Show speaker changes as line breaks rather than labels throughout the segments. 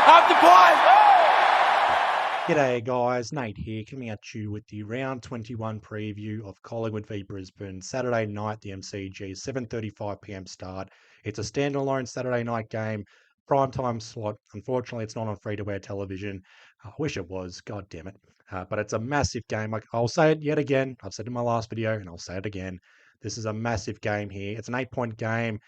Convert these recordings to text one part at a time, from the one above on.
Up the play!
G'day guys, Nate here, coming at you with the round 21 preview of Collingwood v Brisbane, Saturday night, the MCG, 7:35 p.m. start. It's a standalone Saturday night game, primetime slot. Unfortunately, it's not on free-to-air television. I wish it was, god damn it. But it's a massive game. I'll say it yet again. I've said it in my last video, and I'll say it again. This is a massive game here. It's an 8-point game.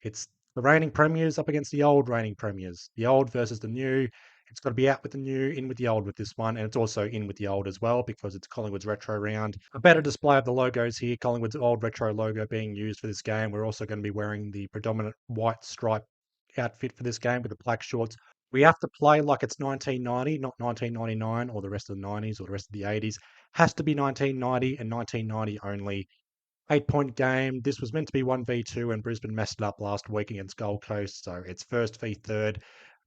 It's the reigning premiers up against the old reigning premiers. The old versus the new. It's got to be out with the new, in with the old with this one, and it's also in with the old as well because it's Collingwood's retro round. A better display of the logos here. Collingwood's old retro logo being used for this game. We're also going to be wearing the predominant white stripe outfit for this game with the black shorts. We have to play like it's 1990, not 1999 or the rest of the 90s or the rest of the 80s. Has to be 1990 and 1990 only. 8-point game. This was meant to be 1v2 and Brisbane messed it up last week against Gold Coast. So it's first v third.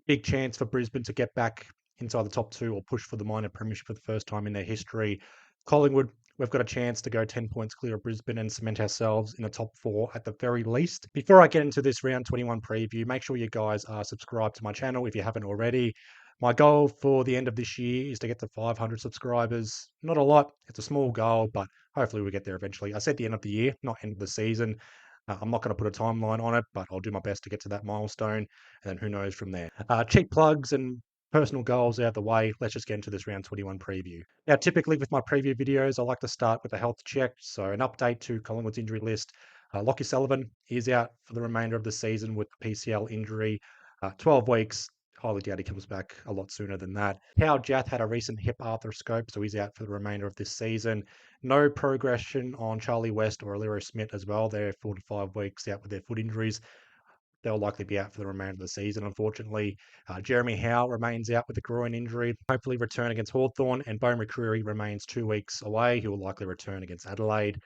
Big chance for Brisbane to get back inside the top two or push for the minor premiership for the first time in their history. Collingwood, we've got a chance to go 10 points clear of Brisbane and cement ourselves in the top four at the very least. Before I get into this round 21 preview, make sure you guys are subscribed to my channel if you haven't already. My goal for the end of this year is to get to 500 subscribers. Not a lot, it's a small goal, but hopefully we'll get there eventually. I said the end of the year, not end of the season. I'm not going to put a timeline on it, but I'll do my best to get to that milestone, and then who knows from there. Cheap plugs and personal goals out of the way. Let's just get into this round 21 preview. Now, typically with my preview videos, I like to start with a health check. So an update to Collingwood's injury list. Lachie Sullivan is out for the remainder of the season with PCL injury. 12 weeks. Highly doubt he comes back a lot sooner than that. Howard Jath had a recent hip arthroscope, so he's out for the remainder of this season. No progression on Charlie West or Aliro Smith as well. They're 4 to 5 weeks out with their foot injuries. They'll likely be out for the remainder of the season, unfortunately. Jeremy Howe remains out with a groin injury. Hopefully return against Hawthorn, and Bo McCreary remains 2 weeks away. He will likely return against Adelaide.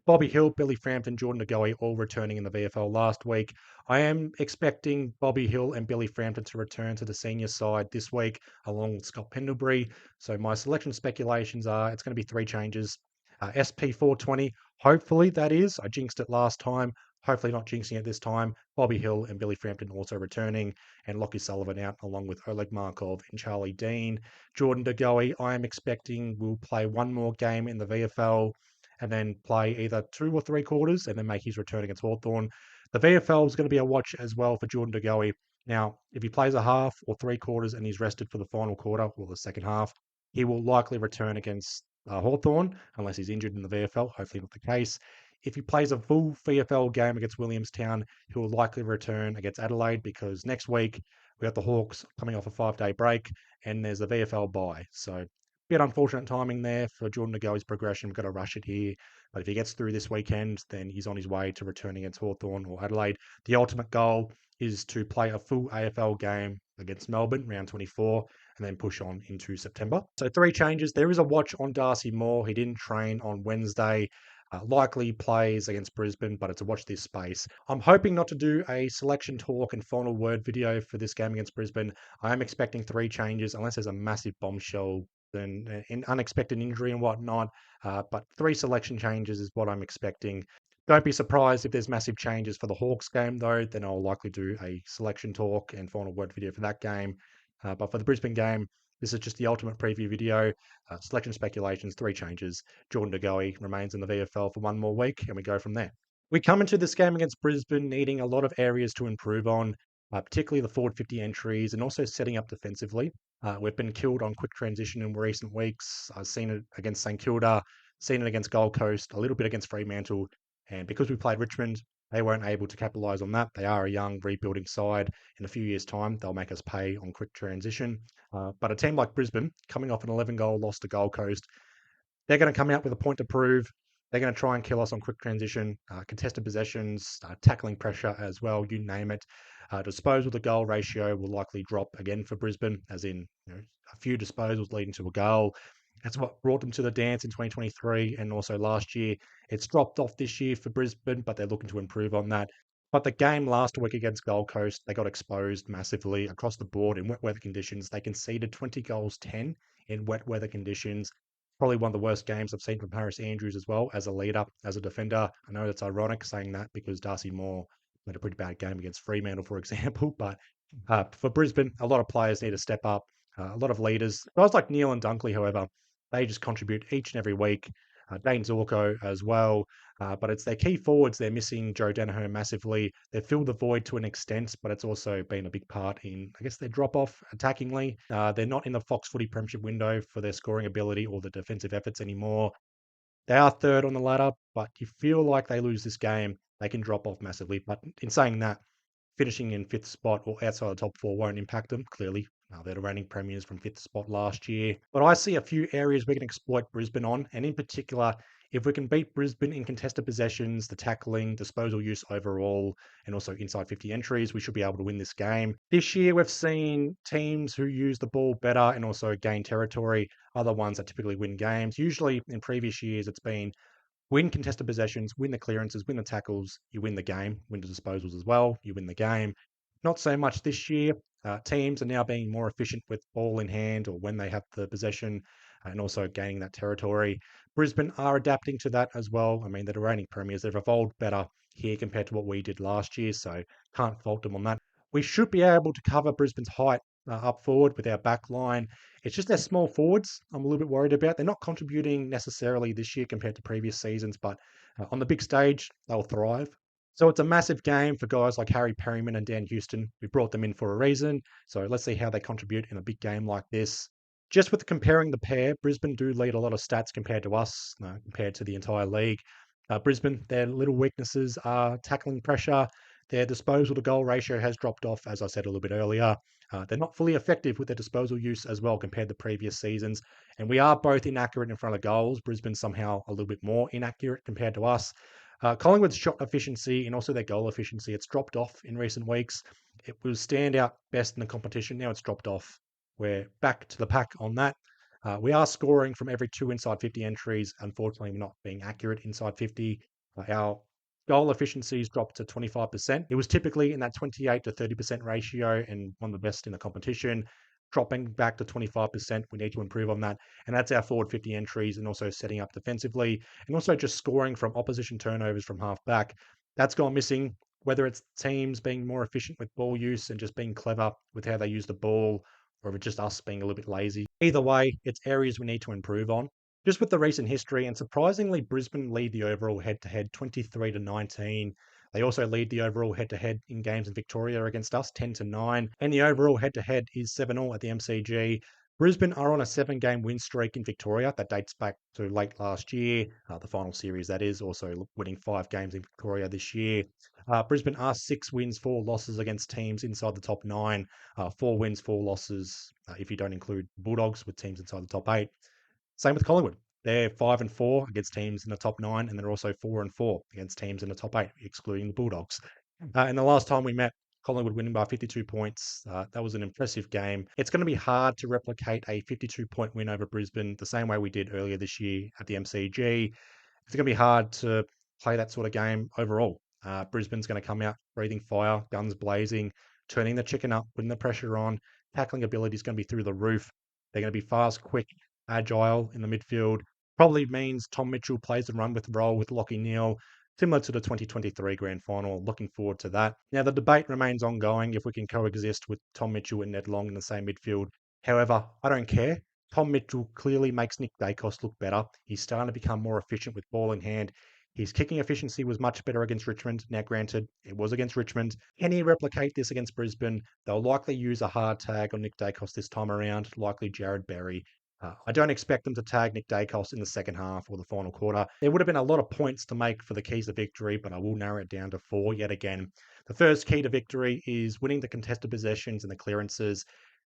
Bobby Hill, Billy Frampton, Jordan DeGoey all returning in the VFL last week. I am expecting Bobby Hill and Billy Frampton to return to the senior side this week, along with Scott Pendlebury. So my selection speculations are it's going to be 3 changes. SP 420, hopefully that is. I jinxed it last time. Hopefully not jinxing it this time. Bobby Hill and Billy Frampton also returning, and Lachie Sullivan out along with Oleg Markov and Charlie Dean. Jordan DeGoey, I am expecting will play one more game in the VFL and then play either 2 or 3 quarters and then make his return against Hawthorn. The VFL is going to be a watch as well for Jordan DeGoey. Now, if he plays a half or 3 quarters and he's rested for the final quarter or the second half, he will likely return against Hawthorn unless he's injured in the VFL. Hopefully not the case. If he plays a full VFL game against Williamstown, he will likely return against Adelaide because next week we got the Hawks coming off a 5-day break and there's a VFL bye. So bit unfortunate timing there for Jordan to go his progression. We've got to rush it here. But if he gets through this weekend, then he's on his way to returning against Hawthorn or Adelaide. The ultimate goal is to play a full AFL game against Melbourne, round 24, and then push on into September. So 3 changes. There is a watch on Darcy Moore. He didn't train on Wednesday. Likely plays against Brisbane, but it's a watch this space. I'm hoping not to do a selection talk and final word video for this game against Brisbane. I am expecting 3 changes unless there's a massive bombshell and an unexpected injury and whatnot. But 3 selection changes is what I'm expecting. Don't be surprised if there's massive changes for the Hawks game, though. Then I'll likely do a selection talk and final word video for that game. But for the Brisbane game, this is just the ultimate preview video. Selection speculations, 3 changes. Jordan DeGoey remains in the VFL for 1 more week, and we go from there. We come into this game against Brisbane needing a lot of areas to improve on, particularly the forward 50 entries and also setting up defensively. We've been killed on quick transition in recent weeks. I've seen it against St Kilda, seen it against Gold Coast, a little bit against Fremantle. And because we played Richmond, they weren't able to capitalise on that. They are a young, rebuilding side. In a few years' time, they'll make us pay on quick transition. But a team like Brisbane, coming off an 11-goal loss to Gold Coast, they're going to come out with a point to prove. They're going to try and kill us on quick transition, contested possessions, tackling pressure as well, you name it. Disposal to goal ratio will likely drop again for Brisbane, as in a few disposals leading to a goal. That's what brought them to the dance in 2023 and also last year. It's dropped off this year for Brisbane, but they're looking to improve on that. But the game last week against Gold Coast, they got exposed massively across the board in wet weather conditions. They conceded 20 goals, 10 in wet weather conditions. Probably one of the worst games I've seen from Harris Andrews as well as a leader, as a defender. I know that's ironic saying that because Darcy Moore had a pretty bad game against Fremantle, for example, but For Brisbane, a lot of players need to step up. A lot of leaders. Guys like Neil and Dunkley, however, they just contribute each and every week. Dane Zorko as well. But it's their key forwards. They're missing Joe Danaher massively. They've filled the void to an extent, but it's also been a big part in, I guess, their drop off attackingly. They're not in the Fox Footy Premiership window for their scoring ability or the defensive efforts anymore. They are third on the ladder, but you feel like they lose this game, they can drop off massively. But in saying that, finishing in fifth spot or outside the top four won't impact them, clearly. They're the reigning premiers from fifth spot last year. But I see a few areas we can exploit Brisbane on, and in particular, if we can beat Brisbane in contested possessions, the tackling, disposal use overall, and also inside 50 entries, we should be able to win this game. This year, we've seen teams who use the ball better and also gain territory, are the ones that typically win games. Usually in previous years, it's been win contested possessions, win the clearances, win the tackles, you win the game, win the disposals as well, you win the game. Not so much this year. Teams are now being more efficient with ball in hand or when they have the possession and also gaining that territory. Brisbane are adapting to that as well. I mean, they're the reigning premiers. They've evolved better here compared to what we did last year, so can't fault them on that. We should be able to cover Brisbane's height up forward with our back line. It's just their small forwards I'm a little bit worried about. They're not contributing necessarily this year compared to previous seasons, but on the big stage, they'll thrive. So it's a massive game for guys like Harry Perryman and Dan Houston. We brought them in for a reason. So let's see how they contribute in a big game like this. Just with comparing the pair, Brisbane do lead a lot of stats compared to us, compared to the entire league. Brisbane, their little weaknesses are tackling pressure. Their disposal to goal ratio has dropped off, as I said a little bit earlier. They're not fully effective with their disposal use as well compared to previous seasons. And we are both inaccurate in front of goals. Brisbane somehow a little bit more inaccurate compared to us. Collingwood's shot efficiency and also their goal efficiency, it's dropped off in recent weeks. It was standout best in the competition. Now it's dropped off. We're back to the pack on that. We are scoring from every two inside 50 entries. Unfortunately, we're not being accurate inside 50. Our goal efficiency's dropped to 25%. It was typically in that 28 to 30% ratio and one of the best in the competition. Dropping back to 25%, we need to improve on that. And that's our forward 50 entries and also setting up defensively and also just scoring from opposition turnovers from half back. That's gone missing, whether it's teams being more efficient with ball use and just being clever with how they use the ball, or if it's just us being a little bit lazy. Either way, it's areas we need to improve on. Just with the recent history, and surprisingly, Brisbane lead the overall head-to-head 23 to 19. They also lead the overall head-to-head in games in Victoria against us 10 to 9, and the overall head-to-head is 7-all at the MCG. Brisbane are on a 7-game win streak in Victoria that dates back to late last year, the final series that is, also winning 5 games in Victoria this year. Brisbane are 6 wins, 4 losses against teams inside the top 9, 4 wins, 4 losses if you don't include Bulldogs with teams inside the top 8. Same with Collingwood. They're 5-4 against teams in the top 9, and they're also 4-4 against teams in the top 8, excluding the Bulldogs. And the last time we met, Collingwood winning by 52 points. That was an impressive game. It's going to be hard to replicate a 52-point win over Brisbane the same way we did earlier this year at the MCG. It's going to be hard to play that sort of game overall. Brisbane's going to come out breathing fire, guns blazing, turning the chicken up, putting the pressure on. Tackling ability is going to be through the roof. They're going to be fast, quick, agile in the midfield. Probably means Tom Mitchell plays the run with roll with Lachie Neale, similar to the 2023 grand final. Looking forward to that. Now, the debate remains ongoing if we can coexist with Tom Mitchell and Ned Long in the same midfield. However, I don't care. Tom Mitchell clearly makes Nick Dacos look better. He's starting to become more efficient with ball in hand. His kicking efficiency was much better against Richmond. Now, granted, it was against Richmond. Can he replicate this against Brisbane? They'll likely use a hard tag on Nick Dacos this time around, likely Jared Berry. I don't expect them to tag Nick Dacos in the second half or the final quarter. There would have been a lot of points to make for the keys to victory, but I will narrow it down to 4 yet again. The first key to victory is winning the contested possessions and the clearances.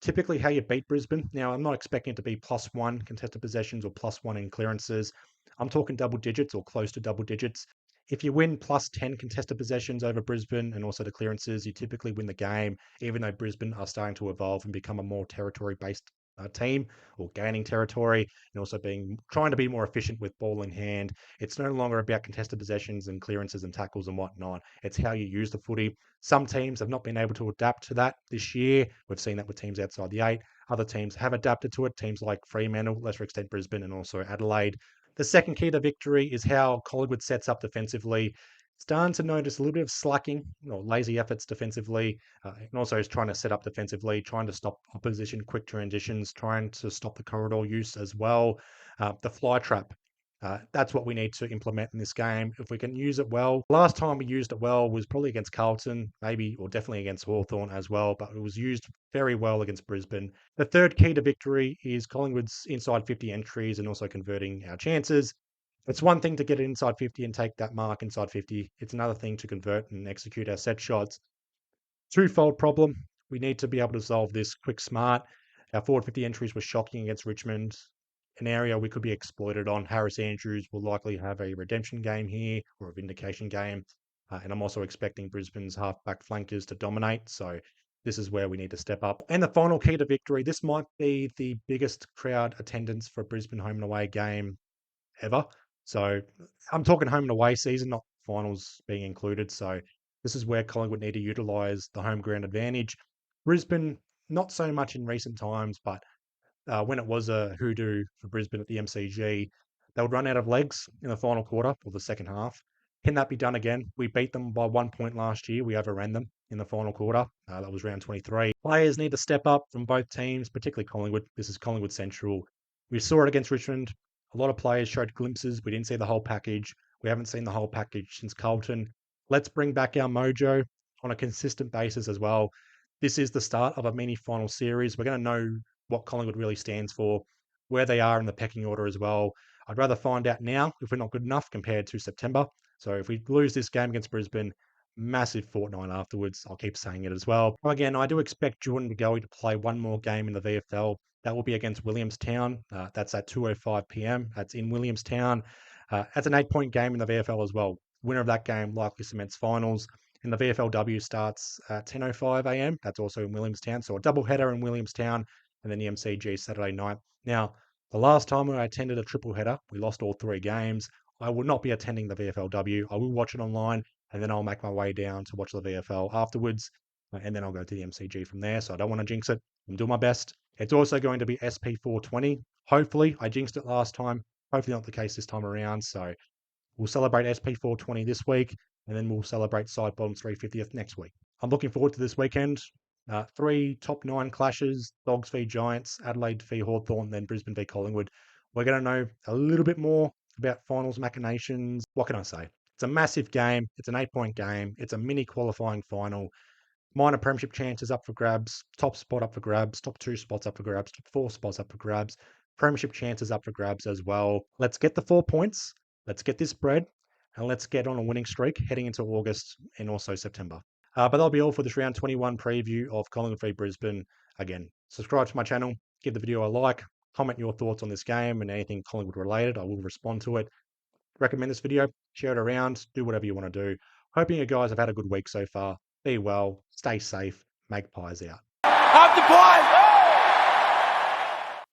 Typically how you beat Brisbane. Now, I'm not expecting it to be +1 contested possessions or +1 in clearances. I'm talking double digits or close to double digits. If you win +10 contested possessions over Brisbane and also the clearances, you typically win the game, even though Brisbane are starting to evolve and become a more territory-based team or gaining territory and also trying to be more efficient with ball in hand. It's no longer about contested possessions and clearances and tackles and whatnot. It's how you use the footy. Some teams have not been able to adapt to that this year. We've seen that with teams outside the 8. Other teams have adapted to it. Teams like Fremantle, lesser extent Brisbane, and also Adelaide. The second key to victory is how Collingwood sets up defensively. Starting to notice a little bit of slacking or lazy efforts defensively, and also is trying to set up defensively, trying to stop opposition quick transitions, trying to stop the corridor use as well. The fly trap, that's what we need to implement in this game. If we can use it well, last time we used it well was probably against Carlton, maybe, or definitely against Hawthorn as well, but it was used very well against Brisbane. The third key to victory is Collingwood's inside 50 entries and also converting our chances. It's one thing to get it inside 50 and take that mark inside 50. It's another thing to convert and execute our set shots. Twofold problem. We need to be able to solve this quick, smart. Our forward 50 entries were shocking against Richmond, an area we could be exploited on. Harris Andrews will likely have a redemption game here or a vindication game. And I'm also expecting Brisbane's halfback flankers to dominate. So this is where we need to step up. And the final key to victory. This might be the biggest crowd attendance for a Brisbane home and away game ever. So I'm talking home and away season, not finals being included. So this is where Collingwood need to utilise the home ground advantage. Brisbane, not so much in recent times, but when it was a hoodoo for Brisbane at the MCG, they would run out of legs in the final quarter or the second half. Can that be done again? We beat them by 1 point last year. We overran them in the final quarter. That was round 23. Players need to step up from both teams, particularly Collingwood. This is Collingwood Central. We saw it against Richmond. A lot of players showed glimpses. We didn't see the whole package. We haven't seen the whole package since Carlton. Let's bring back our mojo on a consistent basis as well. This is the start of a mini final series. We're going to know what Collingwood really stands for, where they are in the pecking order as well. I'd rather find out now if we're not good enough compared to September. So if we lose this game against Brisbane, massive fortnight afterwards. I'll keep saying it as well. Again, I do expect Jordan McGoey to play one more game in the VFL. That will be against Williamstown. That's at 2:05 p.m. That's in Williamstown. That's an 8-point game in the VFL as well. Winner of that game likely cements finals. And the VFLW starts at 10:05 a.m. That's also in Williamstown. So a double header in Williamstown and then the MCG Saturday night. Now, the last time I attended a triple header, we lost all 3 games. I will not be attending the VFLW. I will watch it online and then I'll make my way down to watch the VFL afterwards. And then I'll go to the MCG from there. So I don't want to jinx it. I'm doing my best. It's also going to be SP420. Hopefully, I jinxed it last time. Hopefully, not the case this time around. So we'll celebrate SP420 this week, and then we'll celebrate Side Bottom's 350th next week. I'm looking forward to this weekend. 3 top 9 clashes, Dogs v Giants, Adelaide v Hawthorn, then Brisbane v Collingwood. We're going to know a little bit more about finals machinations. What can I say? It's a massive game. It's an 8-point game. It's a mini qualifying final. Minor premiership chances up for grabs. Top spot up for grabs. Top 2 spots up for grabs. Top 4 spots up for grabs. Premiership chances up for grabs as well. Let's get the 4 points. Let's get this bread. And let's get on a winning streak heading into August and also September. But that'll be all for this round 21 preview of Collingwood v Brisbane. Again, subscribe to my channel. Give the video a like. Comment your thoughts on this game and anything Collingwood related. I will respond to it. Recommend this video, share it around, do whatever you want to do. Hoping you guys have had a good week so far. Be well, stay safe, make pies out. Up the pies!